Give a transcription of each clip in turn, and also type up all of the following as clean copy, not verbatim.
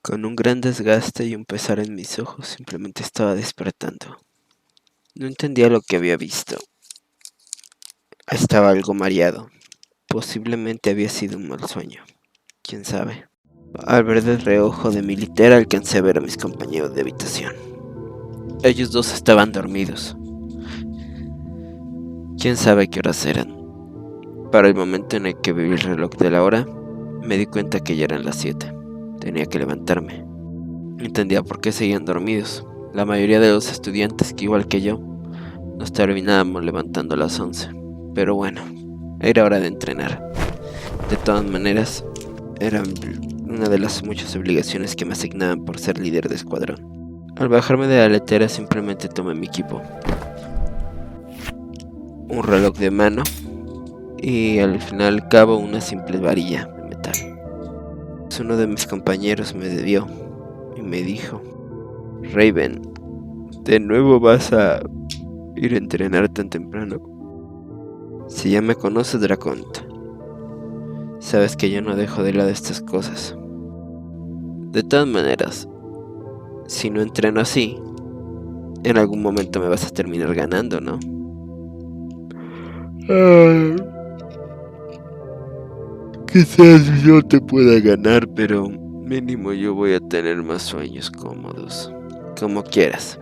Con un gran desgaste y un pesar en mis ojos, simplemente estaba despertando. No entendía lo que había visto. Estaba algo mareado. Posiblemente había sido un mal sueño. ¿Quién sabe? Al ver del reojo de mi litera alcancé a ver a mis compañeros de habitación. Ellos dos estaban dormidos. ¿Quién sabe qué horas eran? Para el momento en el que vi el reloj de la hora, me di cuenta que ya eran las 7. Tenía que levantarme. No entendía por qué seguían dormidos. La mayoría de los estudiantes, que igual que yo, nos terminábamos levantando a las 11. Pero bueno, era hora de entrenar. De todas maneras, era una de las muchas obligaciones que me asignaban por ser líder de escuadrón. Al bajarme de la letera simplemente tomé mi equipo. Un reloj de mano y al final al cabo una simple varilla de metal. Uno de mis compañeros me vio y me dijo: Raven, ¿de nuevo vas a ir a entrenar tan temprano? Si ya me conoces, Dracont, sabes que yo no dejo de lado estas cosas. De todas maneras, si no entreno así, en algún momento me vas a terminar ganando, ¿no? Quizás yo te pueda ganar, pero mínimo yo voy a tener más sueños cómodos. Como quieras.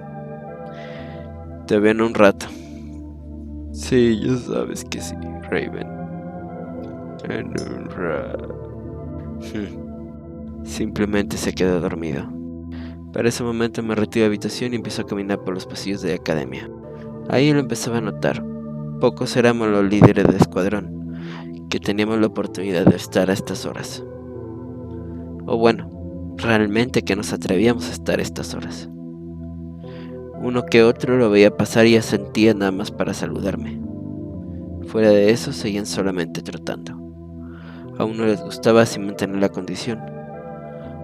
Te veo en un rato. Sí, ya sabes que sí, Raven. En un rato. Simplemente se quedó dormido. Para ese momento me retiré de la habitación y empezó a caminar por los pasillos de la academia. Ahí lo empezaba a notar. Pocos éramos los líderes de escuadrón que teníamos la oportunidad de estar a estas horas. O bueno, realmente que nos atrevíamos a estar a estas horas. Uno que otro lo veía pasar y asentía nada más para saludarme. Fuera de eso seguían solamente trotando. A uno les gustaba así mantener la condición.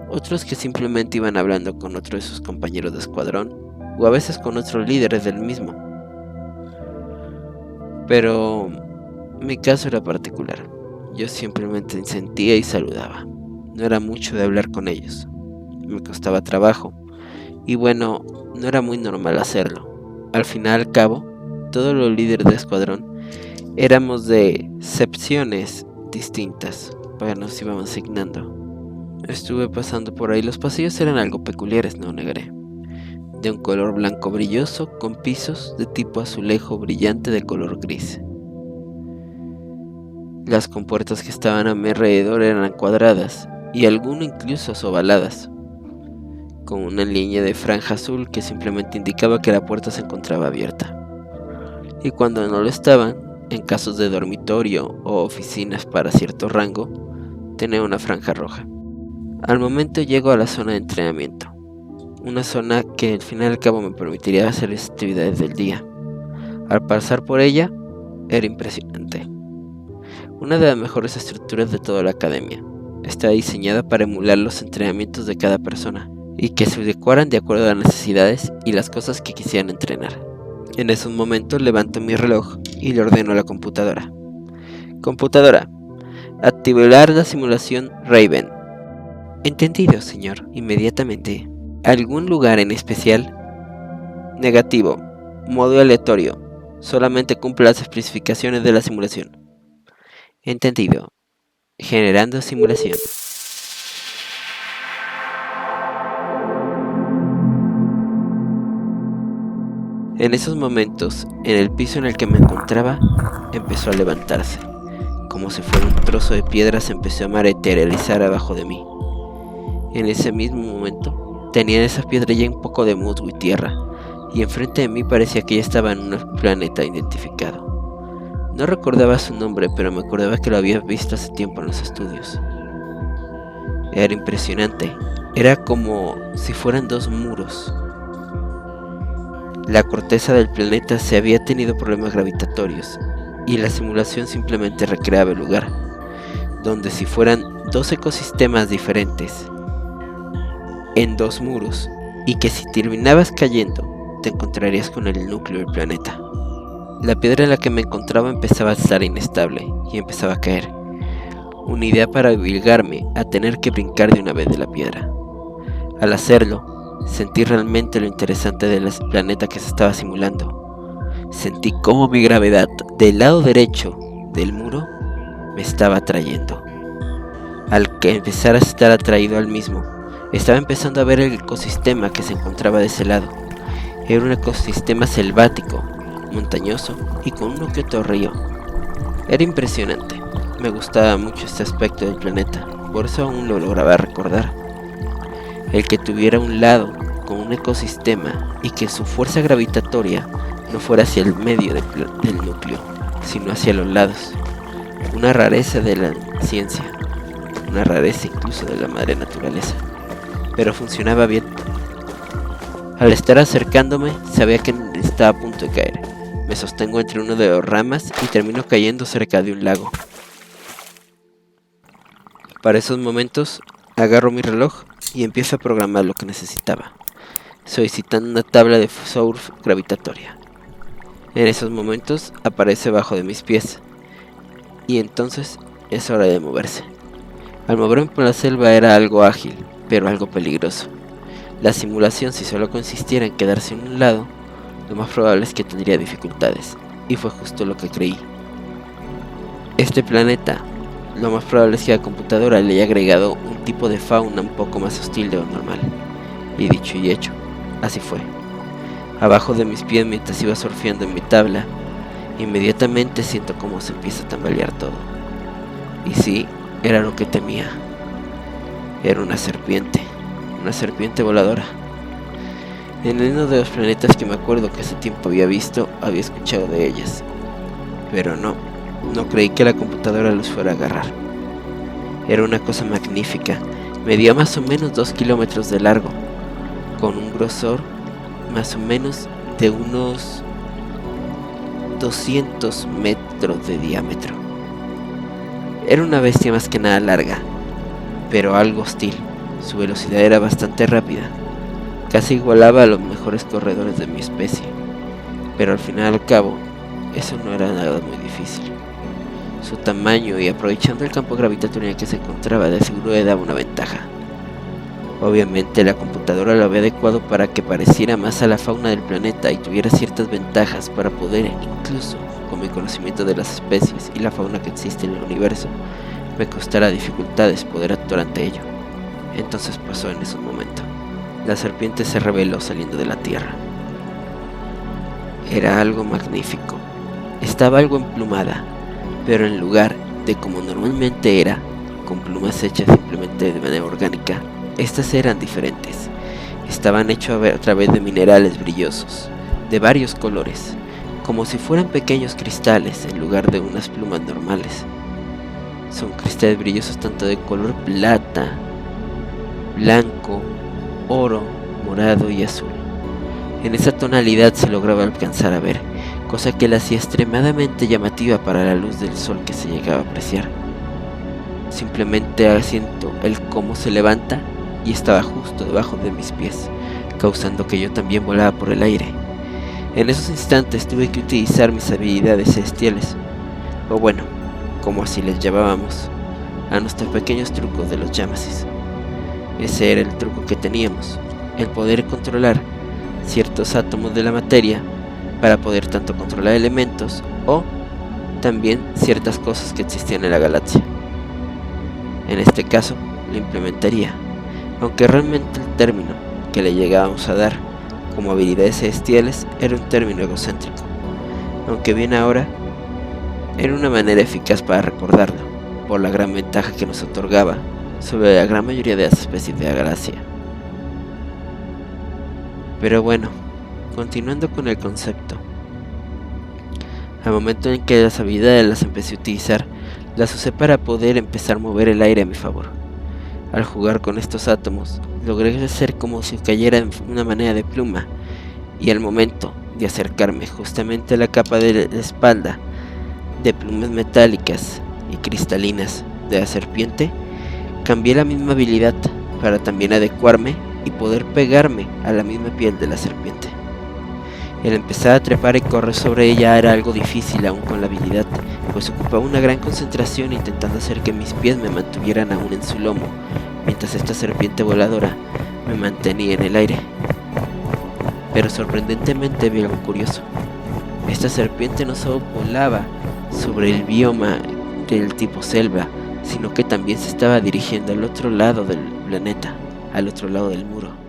Otros que simplemente iban hablando con otro de sus compañeros de escuadrón, o a veces con otros líderes del mismo. Pero mi caso era particular. Yo simplemente sentía y saludaba. No era mucho de hablar con ellos. Me costaba trabajo. Y bueno, no era muy normal hacerlo. Al final al cabo, todos los líderes de escuadrón éramos de secciones distintas, pero nos íbamos asignando. Estuve pasando por ahí. Los pasillos eran algo peculiares, no negaré. De un color blanco brilloso con pisos de tipo azulejo brillante de color gris. Las compuertas que estaban a mi alrededor eran cuadradas y algunas incluso ovaladas, con una línea de franja azul que simplemente indicaba que la puerta se encontraba abierta. Y cuando no lo estaban, en casos de dormitorio o oficinas para cierto rango, tenía una franja roja. Al momento llego a la zona de entrenamiento, una zona que al final y al cabo me permitiría hacer las actividades del día. Al pasar por ella, era impresionante. Una de las mejores estructuras de toda la academia. Está diseñada para emular los entrenamientos de cada persona y que se adecuaran de acuerdo a las necesidades y las cosas que quisieran entrenar. En esos momentos levanto mi reloj y le ordeno a la computadora: Computadora, activar la simulación Raven. Entendido, señor. Inmediatamente. ¿Algún lugar en especial? Negativo. Modo aleatorio. Solamente cumple las especificaciones de la simulación. Entendido. Generando simulación. En esos momentos, en el piso en el que me encontraba, empezó a levantarse. Como si fuera un trozo de piedra, se empezó a materializar abajo de mí. En ese mismo momento, tenía en esa piedra ya un poco de musgo y tierra, y enfrente de mí parecía que ya estaba en un planeta identificado. No recordaba su nombre, pero me acordaba que lo había visto hace tiempo en los estudios. Era impresionante. Era como si fueran dos muros. La corteza del planeta se había tenido problemas gravitatorios, y la simulación simplemente recreaba el lugar, donde si fueran dos ecosistemas diferentes, en dos muros, y que si terminabas cayendo, te encontrarías con el núcleo del planeta. La piedra en la que me encontraba empezaba a estar inestable y empezaba a caer. Una idea para obligarme a tener que brincar de una vez de la piedra. Al hacerlo, sentí realmente lo interesante del planeta que se estaba simulando. Sentí cómo mi gravedad del lado derecho del muro me estaba atrayendo. Al que empezar a estar atraído al mismo, estaba empezando a ver el ecosistema que se encontraba de ese lado. Era un ecosistema selvático, montañoso y con uno que otro río. Era impresionante. Me gustaba mucho este aspecto del planeta, por eso aún lo lograba recordar. El que tuviera un lado con un ecosistema y que su fuerza gravitatoria no fuera hacia el medio del núcleo, sino hacia los lados. Una rareza de la ciencia, una rareza incluso de la madre naturaleza, pero funcionaba bien. Al estar acercándome, sabía que estaba a punto de caer. Me sostengo entre una de las ramas y termino cayendo cerca de un lago. Para esos momentos, agarro mi reloj y empiezo a programar lo que necesitaba, solicitando una tabla de surf gravitatoria. En esos momentos aparece bajo de mis pies, y entonces es hora de moverse. Al moverme por la selva era algo ágil, pero algo peligroso. La simulación, si solo consistiera en quedarse en un lado, lo más probable es que tendría dificultades, y fue justo lo que creí. Este planeta, lo más probable es que la computadora le haya agregado un tipo de fauna un poco más hostil de lo normal. Y dicho y hecho, así fue. Abajo de mis pies mientras iba surfeando en mi tabla, inmediatamente siento cómo se empieza a tambalear todo. Y sí, era lo que temía. Era una serpiente voladora. En uno de los planetas que me acuerdo que hace tiempo había visto, había escuchado de ellas. Pero no creí que la computadora los fuera a agarrar. Era una cosa magnífica, medía más o menos 2 kilómetros de largo, con un grosor más o menos de unos 200 metros de diámetro. Era una bestia más que nada larga, pero algo hostil. Su velocidad era bastante rápida, casi igualaba a los mejores corredores de mi especie, pero al fin y al cabo, eso no era nada muy difícil. Su tamaño y aprovechando el campo gravitatorio en el que se encontraba, de seguro le daba una ventaja. Obviamente la computadora lo había adecuado para que pareciera más a la fauna del planeta y tuviera ciertas ventajas para poder, incluso con mi conocimiento de las especies y la fauna que existe en el universo, me costara dificultades poder actuar ante ello. Entonces pasó en ese momento. La serpiente se reveló saliendo de la tierra. Era algo magnífico. Estaba algo emplumada, pero en lugar de como normalmente era, con plumas hechas simplemente de manera orgánica, estas eran diferentes. Estaban hechas a través de minerales brillosos, de varios colores, como si fueran pequeños cristales en lugar de unas plumas normales. Son cristales brillosos tanto de color plata, blanco, oro, morado y azul. En esa tonalidad se lograba alcanzar a ver, cosa que la hacía extremadamente llamativa para la luz del sol que se llegaba a apreciar. Simplemente siento el cómo se levanta y estaba justo debajo de mis pies, causando que yo también volaba por el aire. En esos instantes tuve que utilizar mis habilidades celestiales, o bueno, como así les llamábamos, a nuestros pequeños trucos de los Yamasis. Ese era el truco que teníamos, el poder controlar ciertos átomos de la materia para poder tanto controlar elementos o también ciertas cosas que existían en la galaxia. En este caso lo implementaría, aunque realmente el término que le llegábamos a dar como habilidades celestiales era un término egocéntrico, aunque bien ahora era una manera eficaz para recordarlo, por la gran ventaja que nos otorgaba sobre la gran mayoría de las especies de la galaxia. Pero bueno, continuando con el concepto. Al momento en que las habilidades las empecé a utilizar, las usé para poder empezar a mover el aire a mi favor. Al jugar con estos átomos, logré hacer como si cayera en una manera de pluma, y al momento de acercarme justamente a la capa de la espalda de plumas metálicas y cristalinas de la serpiente, cambié la misma habilidad para también adecuarme y poder pegarme a la misma piel de la serpiente. El empezar a trepar y correr sobre ella era algo difícil aún con la habilidad, pues ocupaba una gran concentración intentando hacer que mis pies me mantuvieran aún en su lomo, mientras esta serpiente voladora me mantenía en el aire. Pero sorprendentemente vi algo curioso. Esta serpiente no solo volaba sobre el bioma del tipo selva, sino que también se estaba dirigiendo al otro lado del planeta, al otro lado del muro.